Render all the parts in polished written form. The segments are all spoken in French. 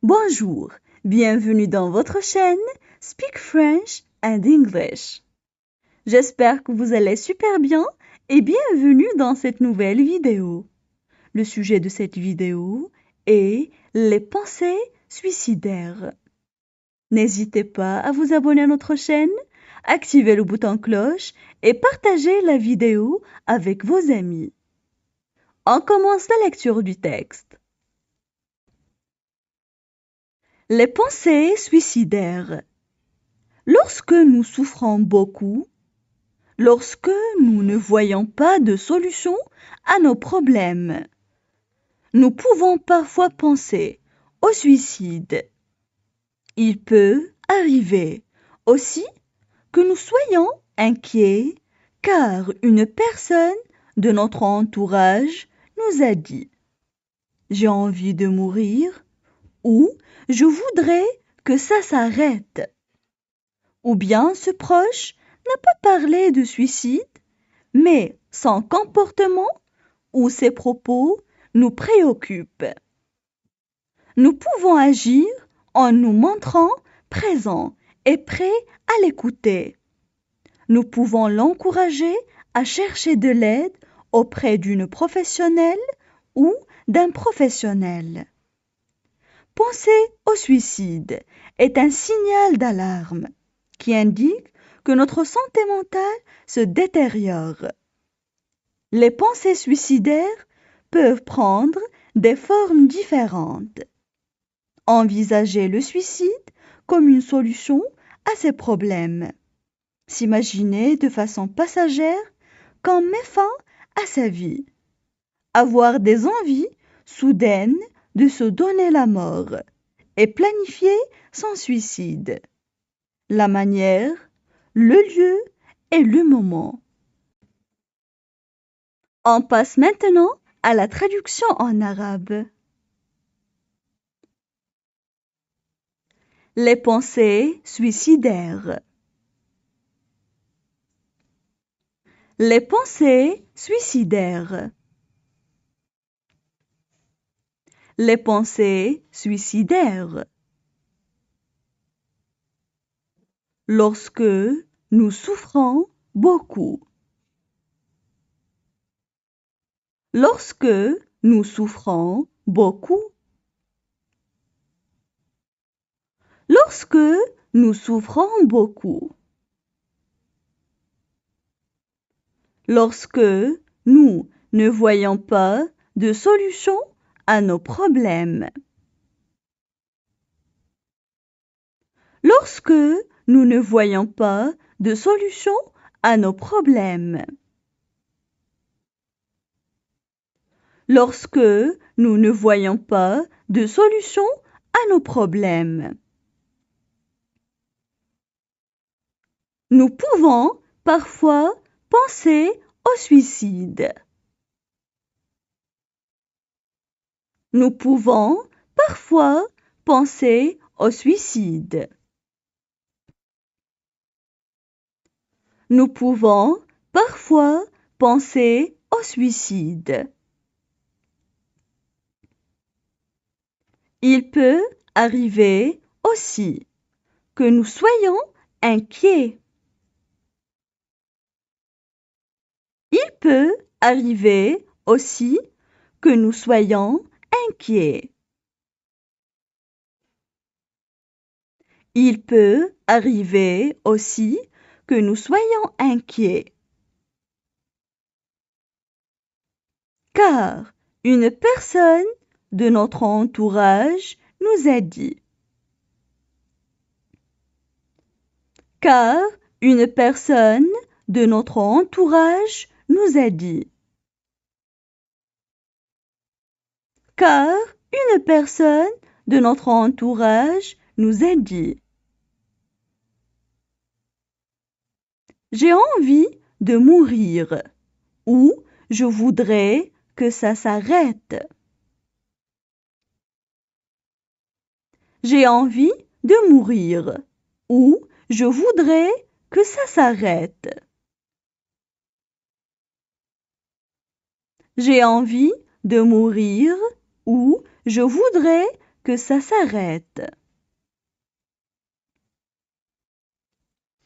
Bonjour, bienvenue dans votre chaîne Speak French and English. J'espère que vous allez super bien et bienvenue dans cette nouvelle vidéo. Le sujet de cette vidéo est les pensées suicidaires. N'hésitez pas à vous abonner à notre chaîne, activer le bouton cloche et partager la vidéo avec vos amis. On commence la lecture du texte. Les pensées suicidaires. Lorsque nous souffrons beaucoup, lorsque nous ne voyons pas de solution à nos problèmes, nous pouvons parfois penser au suicide. Il peut arriver aussi que nous soyons inquiets car une personne de notre entourage nous a dit « J'ai envie de mourir » ou « Je voudrais que ça s'arrête ». Ou bien ce proche n'a pas parlé de suicide, mais son comportement ou ses propos nous préoccupent. Nous pouvons agir en nous montrant présents et prêts à l'écouter. Nous pouvons l'encourager à chercher de l'aide auprès d'une professionnelle ou d'un professionnel. Penser au suicide est un signal d'alarme qui indique que notre santé mentale se détériore. Les pensées suicidaires peuvent prendre des formes différentes. Envisager le suicide comme une solution à ces problèmes. S'imaginer de façon passagère qu'on met fin à sa vie. Avoir des envies soudaines de se donner la mort et planifier son suicide. La manière, le lieu et le moment. On passe maintenant à la traduction en arabe. Les pensées suicidaires. Les pensées suicidaires. Les pensées suicidaires. Lorsque nous souffrons beaucoup. Lorsque nous souffrons beaucoup. Lorsque nous souffrons beaucoup. Lorsque nous ne voyons pas de solution à nos problèmes. Lorsque nous ne voyons pas de solution à nos problèmes. Lorsque nous ne voyons pas de solution à nos problèmes. Nous pouvons parfois penser au suicide. Nous pouvons parfois penser au suicide. Nous pouvons parfois penser au suicide. Il peut arriver aussi que nous soyons inquiets. Il peut arriver aussi que nous soyons inquiets. Il peut arriver aussi que nous soyons inquiets. Car une personne de notre entourage nous a dit. Car une personne de notre entourage nous a dit. Car une personne de notre entourage nous a dit. J'ai envie de mourir ou je voudrais que ça s'arrête. J'ai envie de mourir ou je voudrais que ça s'arrête. J'ai envie de mourir ou je voudrais que ça s'arrête.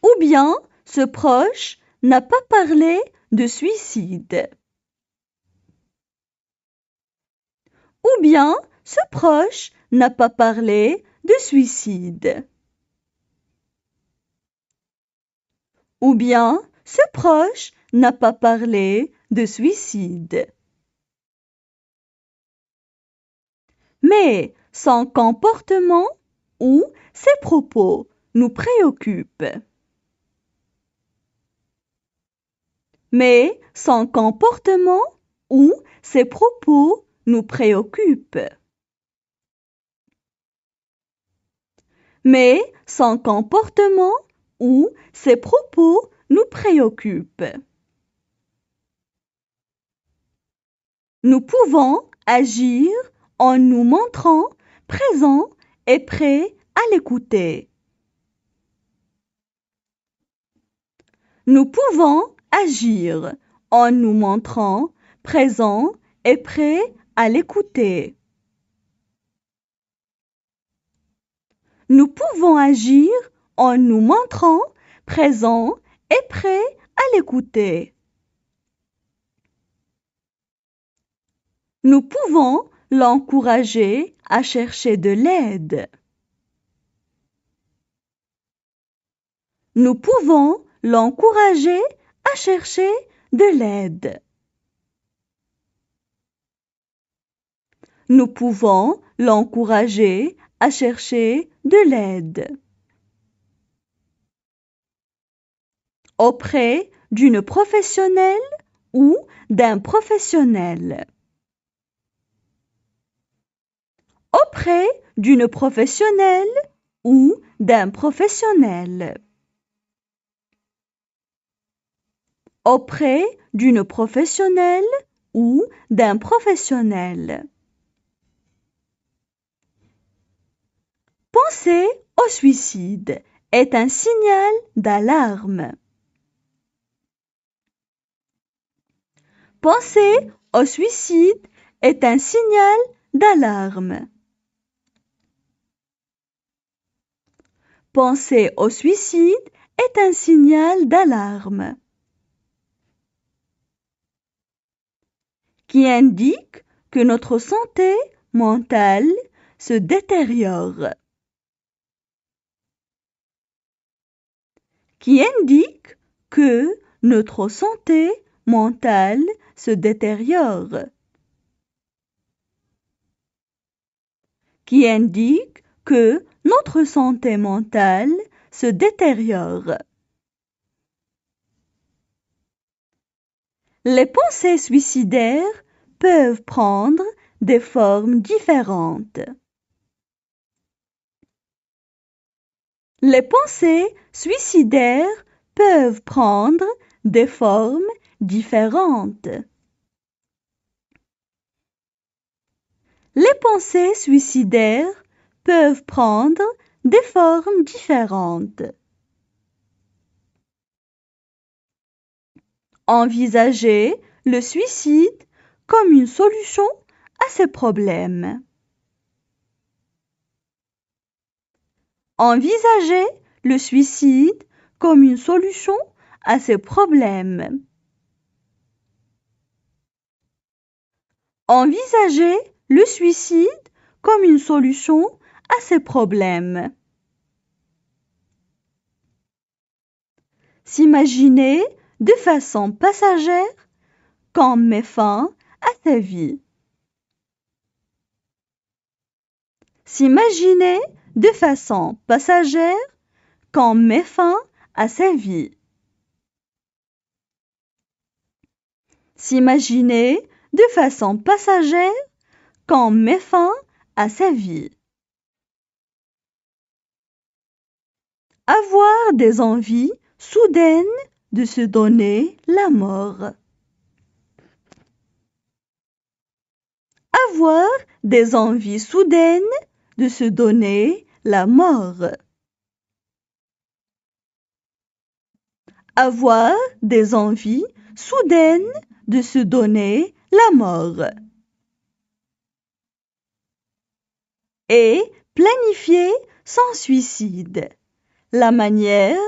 Ou bien ce proche n'a pas parlé de suicide. Ou bien ce proche n'a pas parlé de suicide. Ou bien ce proche n'a pas parlé de suicide. Mais son comportement ou ses propos nous préoccupent. Mais son comportement ou ses propos nous préoccupent. Mais son comportement ou ses propos nous préoccupent. Nous pouvons agir en nous montrant présents et prêts à l'écouter. Nous pouvons agir en nous montrant présents et prêts à l'écouter. Nous pouvons agir en nous montrant présents et prêts à l'écouter. Nous pouvons l'encourager à chercher de l'aide. Nous pouvons l'encourager à chercher de l'aide. Nous pouvons l'encourager à chercher de l'aide. Auprès d'une professionnelle ou d'un professionnel. Auprès d'une professionnelle ou d'un professionnel. Auprès d'une professionnelle ou d'un professionnel. Penser au suicide est un signal d'alarme. Penser au suicide est un signal d'alarme. Penser au suicide est un signal d'alarme qui indique que notre santé mentale se détériore. Qui indique que notre santé mentale se détériore. Qui indique que notre santé mentale se détériore. Les pensées suicidaires peuvent prendre des formes différentes. Les pensées suicidaires peuvent prendre des formes différentes. Les pensées suicidaires peuvent prendre des formes différentes. Envisager le suicide comme une solution à ces problèmes. Envisager le suicide comme une solution à ces problèmes. Envisager le suicide comme une solution à ces problèmes. S'imaginer de façon passagère qu'on met fin à sa vie. S'imaginer de façon passagère qu'on met fin à sa vie. S'imaginer de façon passagère qu'on met fin à sa vie. Avoir des envies soudaines de se donner la mort. Avoir des envies soudaines de se donner la mort. Avoir des envies soudaines de se donner la mort. et planifier son suicide. La manière,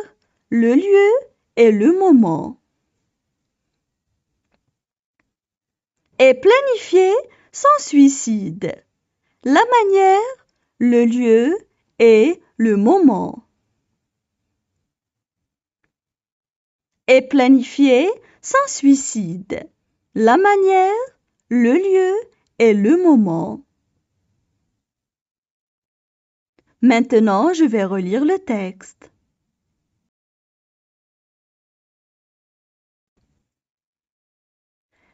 le lieu et le moment. Et planifier son suicide. La manière, le lieu et le moment. Et planifier son suicide. La manière, le lieu et le moment. Maintenant, je vais relire le texte.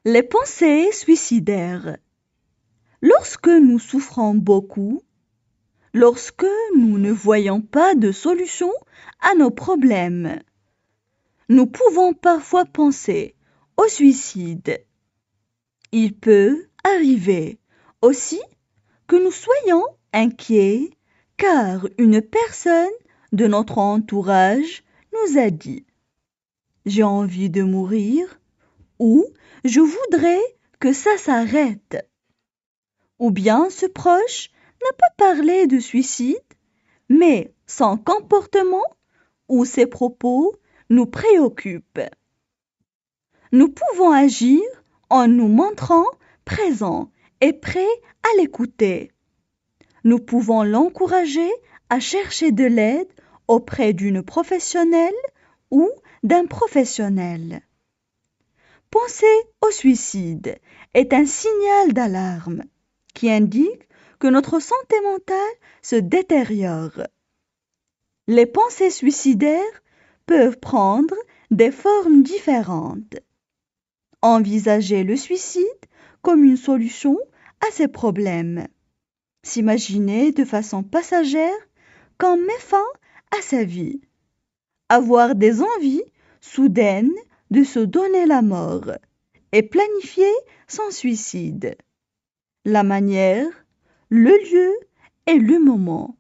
Les pensées suicidaires. Lorsque nous souffrons beaucoup, lorsque nous ne voyons pas de solution à nos problèmes, nous pouvons parfois penser au suicide. Il peut arriver aussi que nous soyons inquiets car une personne de notre entourage nous a dit « J'ai envie de mourir » ou « Je voudrais que ça s'arrête ». Ou bien ce proche n'a pas parlé de suicide, mais son comportement ou ses propos nous préoccupent. Nous pouvons agir en nous montrant présents et prêts à l'écouter. Nous pouvons l'encourager à chercher de l'aide auprès d'une professionnelle ou d'un professionnel. Penser au suicide est un signal d'alarme qui indique que notre santé mentale se détériore. Les pensées suicidaires peuvent prendre des formes différentes. Envisager le suicide comme une solution à ces problèmes. S'imaginer de façon passagère qu'on met fin à sa vie. Avoir des envies soudaines de se donner la mort et planifier son suicide. La manière, le lieu et le moment.